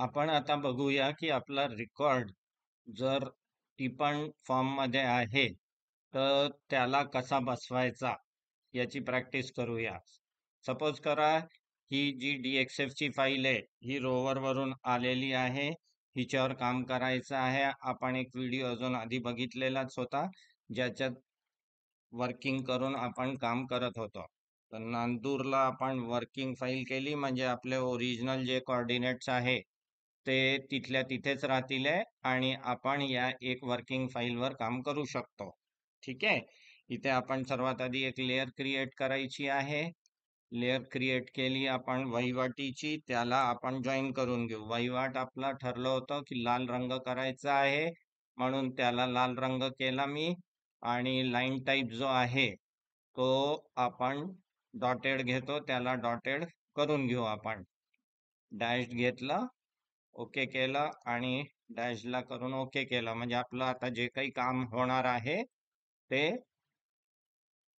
आपण आता बघूया की आपला रेकॉर्ड जर टिपण फॉर्म मध्ये आहे तर त्याला कसा बसवायचा याची प्रॅक्टिस करूया. सपोज करा ही जी DXF ची फाईल आहे ही रोवर वरून आलेली आहे. हिच्यावर काम करायचं आहे. आपण एक व्हिडिओ अजून आधी बघितलेलाच होता ज्याच्यात वर्किंग करून आपण काम करत होतो. तर नांदूरला आपण वर्किंग फाईल केली म्हणजे आपले ओरिजिनल जे कोऑर्डिनेट्स आहे ते तिथल्या तिथेच राहतील आहे आणि आपण या एक वर्किंग फाईलवर काम करू शकतो. ठीक आहे. इथे आपण सर्वात आधी एक लेअर क्रिएट करायची आहे. लेअर क्रिएट केली आपण वहिवाटीची, त्याला आपण जॉईन करून घेऊ. वहिवाट आपला ठरलं होतं की लाल रंग करायचा आहे म्हणून त्याला लाल रंग केला मी. आणि लाईन टाईप जो आहे तो आपण डॉटेड घेतो, त्याला डॉटेड करून घेऊ आपण. डॅश घेतला, ओके केलं आणि डॅशला करून ओके केलं म्हणजे आपलं आता जे काही काम होणार आहे ते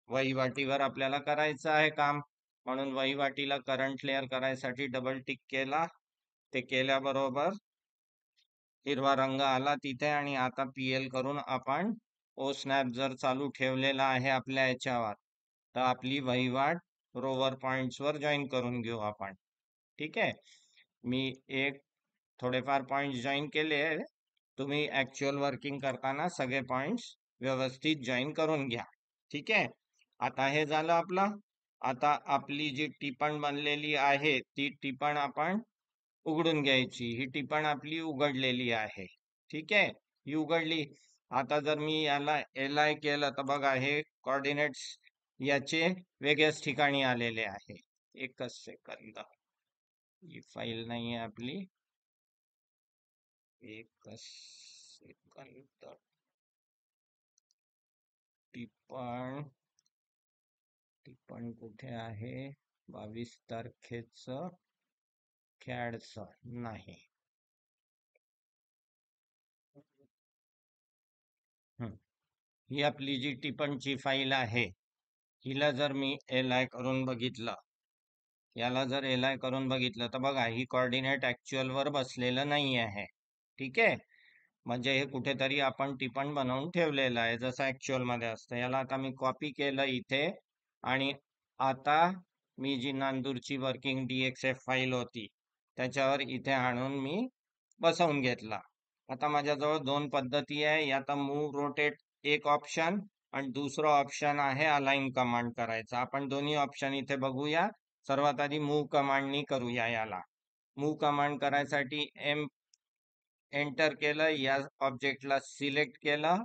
वहिवाटीवर आपल्याला करायचं आहे काम. म्हणून वहिवाटीला करंट लेअर करायसाठी डबल टिक केला. ते केल्याबरोबर हिरवा रंग आला तिथे आणि आता PL करून आपण ओ स्नॅप जर चालू ठेवलेला आहे आपल्या याच्यावर तर आपली वहिवाट रोवर पॉइंट्स वर जॉईन करून घेऊ आपण. ठीक आहे. मी एक थोडेफार पॉइंट्स जॉईन केले. तुम्ही ऍक्च्युअल वर्किंग करताना सगळे पॉइंट्स व्यवस्थित जॉईन करून घ्या. ठीक आहे. आता हे झालं आपलं. आता आपली जी टिपण बनलेली आहे ती टिपण आपण उघडून घ्यायची. ही टिपण आपली उघडलेली आहे. ठीक आहे. ही उघडली. आता जर मी याला LI केलं तर बघा हे कोऑर्डिनेट्स याचे वेगळ्याच ठिकाणी आलेले आहे. एकच सेकंद, ही फाईल नाही आहे आपली. एकच सेकंद. टिपण टिपण कुठे आहे? 22 तारखेच CADच नाही. ही आपली जी टिपणची फाईल आहे हिला जर मी LI करून बघितलं, याला जर LI करून बघितलं तर बघा ही कोऑर्डिनेट ऍक्च्युअल वर बसलेलं नाही आहे. ठीक आहे. म्हणजे हे कुठेतरी आपण टिपण बनवून ठेवलेलं आहे जसं ऍक्च्युअल मध्ये असतं. याला आता मी कॉपी केलं इथे आणि आता मी जी नांदूरची वर्किंग DXF फाईल होती त्याच्यावर इथे आणून मी बसवून घेतला. आता माझ्याजवळ दोन पद्धती आहे. यात मूव रोटेट एक ऑप्शन आणि दुसरं ऑप्शन आहे अलाइन कमांड करायचा. आपण दोन्ही ऑप्शन इथे बघूया. सर्वात आधी मूव कमांडनी करूया. याला मूव कमांड करायसाठी एंटर केलं, या ऑब्जेक्टला सिलेक्ट केलं.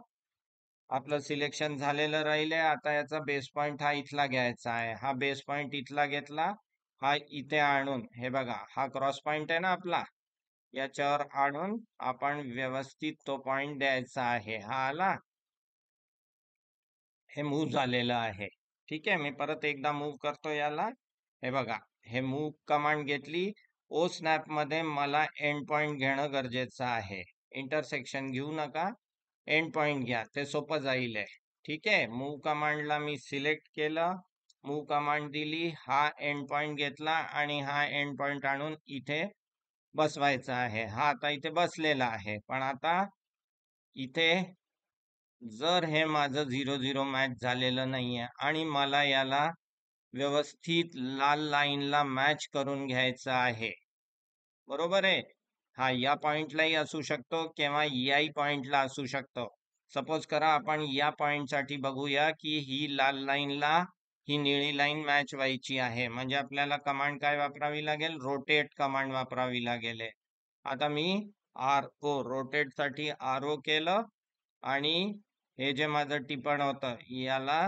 आपलं सिलेक्शन झालेलं राहिले. आता याचा बेस पॉइंट हा इथला घ्यायचा आहे. हा बेस पॉइंट इथला घेतला. हा इथे आणून हे बघा हा क्रॉस पॉइंट आहे ना आपला, याच्यावर आणून आपण व्यवस्थित तो पॉइंट द्यायचा आहे. हा आला, हे मूव्ह झालेलं आहे. ठीक आहे. मी परत एकदा मूव्ह करतो याला. हे बघा हे मूव्ह कमांड घेतली. ओ स्नॅप मध्ये मला एंड पॉइंट घेणं गरजेचं आहे. इंटरसेक्शन घेऊ नका, एंड पॉइंट घ्या, ते सोपं जाईल. ठीक आहे. मूव्ह कमांडला मी सिलेक्ट केलं, मूव्ह कमांड दिली, हा एंड पॉइंट घेतला आणि हा एंड पॉइंट आणून इथे बसवायचा आहे. हा आता इथे बसलेला आहे. पण आता इथे जर हे माझं 0-0 मॅच झालेलं नाहीये आणि मला याला व्यवस्थित लाल लाईनला मॅच करून घ्यायचं आहे, बरोबर आहे. हा या पॉइंटलाही असू शकतो किंवा याही पॉइंटला असू शकतो. सपोज करा आपण या पॉइंट साठी बघूया की ही लाल लाईनला ही निळी लाईन मॅच व्हायची आहे. म्हणजे आपल्याला कमांड काय वापरावी लागेल? रोटेट कमांड वापरावी लागेल. आता मी RO रोटेट साठी RO केलं आणि हे जे माझं टिपण होतं याला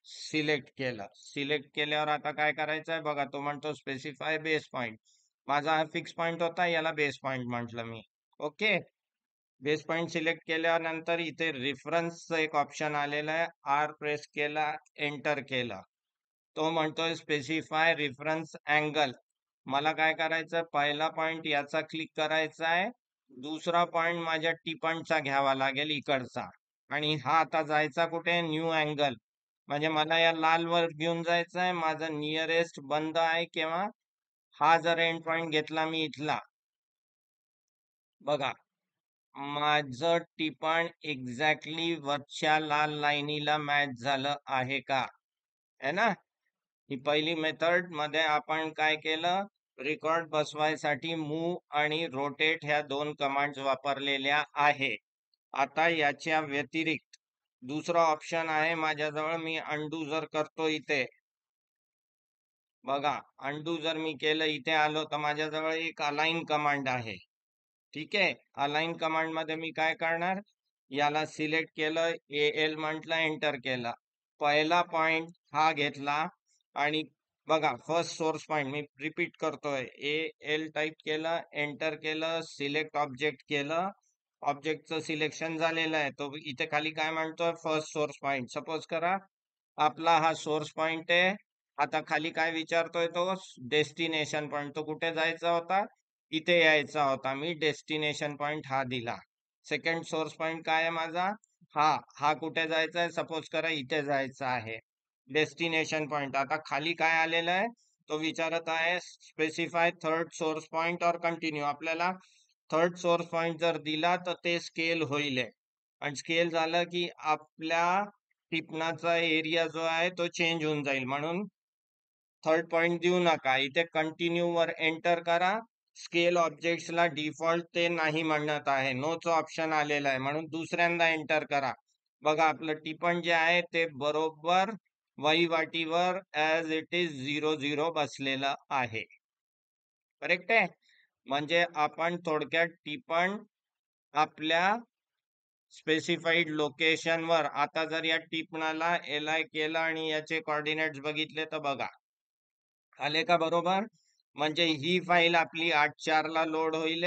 सिलेक्ट केलं. सिलेक्ट केल्यावर आता काय करायचं आहे बघा, तो म्हणतो स्पेसिफाय बेस पॉइंट. माझा हा फिक्स पॉइंट होता, याला बेस पॉइंट म्हटलं मी. ओके. बेस पॉइंट सिलेक्ट केल्यानंतर इथे रेफरन्सचं एक ऑप्शन आलेलं आहे. R प्रेस केला, एंटर केलं. तो म्हणतोय स्पेसिफाय रेफरन्स अँगल. मला काय करायचं, पहिला पॉइंट याचा क्लिक करायचा आहे, दुसरा पॉइंट माझ्या टिपणचा घ्यावा लागेल इकडचा, आणि हा आता जायचा कुठे? New angle. म्हणजे मला या लाल वर घेऊन जायचं आहे. माझं नियरेस्ट बंद आहे. केव्हा? हा जर एंड पॉइंट घेतला मी इथला बघा, माझं टिपण एक्झॅक्टली वरच्या लाल लाईनीला मॅच झालं आहे का? है ना? ही पहिली मेथड मध्ये आपण काय केलं, रेकॉर्ड बसवायसाठी मूव आणि रोटेट ह्या दोन कमांड्स वापरलेल्या आहे. आता याच्या व्यतिरिक्त दुसरा ऑप्शन आहे माझ्याजवळ. मी अंडू जर करतो इथे, बघा, अंडू जर मी केलं, इथे आलो तर माझ्याजवळ एक अलाइन कमांड आहे. ठीक आहे, अलाइन कमांड मध्ये मी काय करणार, याला सिलेक्ट केलं, एल म्हटलं, एंटर केलं, पहिला पॉइंट हा घेतला आणि बघा फर्स्ट सोर्स पॉइंट मी रिपीट करतोय, एल टाइप केलं, एंटर केलं, सिलेक्ट ऑब्जेक्ट केलं, ऑब्जेक्टचं सिलेक्शन झालेलं आहे. तो इथे खाली काय म्हणतोय, फर्स्ट सोर्स पॉइंट. सपोज करा आपला हा सोर्स पॉइंट आहे. आता खाली काय विचारतोय तो, डेस्टिनेशन पॉइंट. तो कुठे जायचा होता, इथे यायचा होता. मी डेस्टिनेशन पॉइंट हा दिला. सेकंड सोर्स पॉइंट काय आहे माझा, हा हा कुठे जायचा आहे, सपोज करा इथे जायचं आहे, डेस्टिनेशन पॉइंट. आता खाली काय आलेलं आहे, तो विचारत आहे स्पेसिफाय थर्ड सोर्स पॉइंट और कंटिन्यू. आपल्याला थर्ड सोर्स पॉइंट जर दिला तर ते स्केल होईल, आणि स्केल झालं की आपल्या टिपणाचा एरिया जो आहे तो चेंज होऊन जाईल. म्हणून थर्ड पॉइंट देऊ नका, इथे कंटिन्यू वर एंटर करा. स्केल ऑब्जेक्ट्सला डिफॉल्ट ते नाही म्हणत आहे, नोच ऑप्शन आलेला आहे, म्हणून दुसऱ्यांदा एंटर करा. बघा आपलं टिपण जे आहे ते बरोबर वहीवाटीवर ऍज इट इज 00 बसलेलं आहे. करेक्ट आहे. म्हणजे आपण थोडक्यात टिपण आपल्या स्पेसिफाईड लोकेशन वर, आता जर या टिपणाला एलाय केलं आणि याचे कोऑर्डिनेट्स बघितले तर बघा आले का बरोबर. म्हणजे ही फाईल आपली 8.4 ला लोड होईल,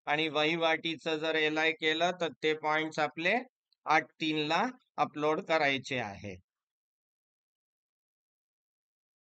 आणि वहीवाटीचं जर एलाय केलं तर ते पॉइंट्स आपले 8.3 ला अपलोड करायचे आहे.